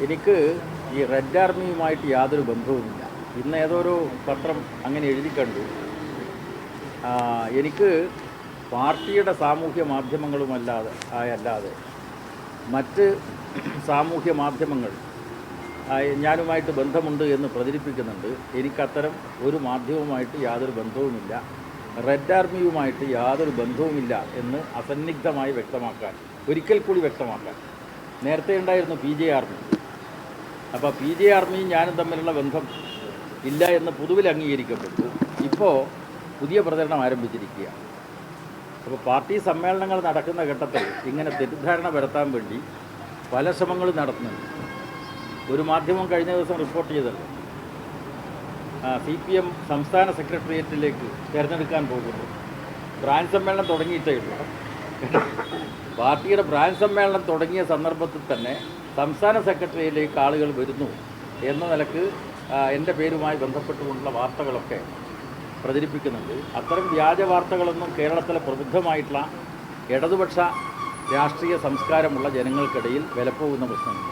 എനിക്ക് ഈ റെഡ് ആർമിയുമായിട്ട് യാതൊരു ബന്ധവുമില്ല. ഇന്ന് ഏതൊരു പത്രം അങ്ങനെ എഴുതി കണ്ടു. എനിക്ക് പാർട്ടിയുടെ സാമൂഹ്യ മാധ്യമങ്ങളുമല്ലാതെ മറ്റ് സാമൂഹ്യ മാധ്യമങ്ങൾ ഞാനുമായിട്ട് ബന്ധമുണ്ട് എന്ന് പ്രചരിപ്പിക്കുന്നുണ്ട്. എനിക്കത്തരം ഒരു മാധ്യമവുമായിട്ട് യാതൊരു ബന്ധവുമില്ല. റെഡ് ആർമിയുമായിട്ട് യാതൊരു ബന്ധവുമില്ല എന്ന് അസന്നിഗ്ധമായി ഒരിക്കൽ കൂടി വ്യക്തമാക്കാൻ. നേരത്തെ ഉണ്ടായിരുന്നു PJ ആർമി. അപ്പോൾ PJ ആർമിയും ഞാനും തമ്മിലുള്ള ബന്ധം ഇല്ല എന്ന് പൊതുവിൽ അംഗീകരിക്കപ്പെട്ടു. ഇപ്പോൾ പുതിയ പ്രചരണം ആരംഭിച്ചിരിക്കുകയാണ്. അപ്പോൾ പാർട്ടി സമ്മേളനങ്ങൾ നടക്കുന്ന ഘട്ടത്തിൽ ഇങ്ങനെ തെറ്റിദ്ധാരണ വരുത്താൻ വേണ്ടി പല ശ്രമങ്ങളും നടത്തുന്നുണ്ട്. ഒരു മാധ്യമം കഴിഞ്ഞ ദിവസം റിപ്പോർട്ട് ചെയ്തല്ലോ, CPM സംസ്ഥാന സെക്രട്ടേറിയറ്റിലേക്ക് തിരഞ്ഞെടുക്കാൻ പോകുന്നു. ബ്രാഞ്ച് സമ്മേളനം തുടങ്ങിയിട്ടേ ഉള്ളൂ. പാർട്ടിയുടെ ബ്രാഞ്ച് സമ്മേളനം തുടങ്ങിയ സന്ദർഭത്തിൽ തന്നെ സംസ്ഥാന സെക്രട്ടറിയിലേക്ക് ആളുകൾ വരുന്നു എന്ന നിലക്ക് എൻ്റെ പേരുമായി ബന്ധപ്പെട്ടുകൊണ്ടുള്ള വാർത്തകളൊക്കെ പ്രചരിപ്പിക്കുന്നുണ്ട്. അത്തരം വ്യാജ വാർത്തകളൊന്നും കേരളത്തിലെ പ്രബുദ്ധമായിട്ടുള്ള ഇടതുപക്ഷ രാഷ്ട്രീയ സംസ്കാരമുള്ള ജനങ്ങൾക്കിടയിൽ വിലപ്പോകുന്ന പ്രശ്നമില്ല.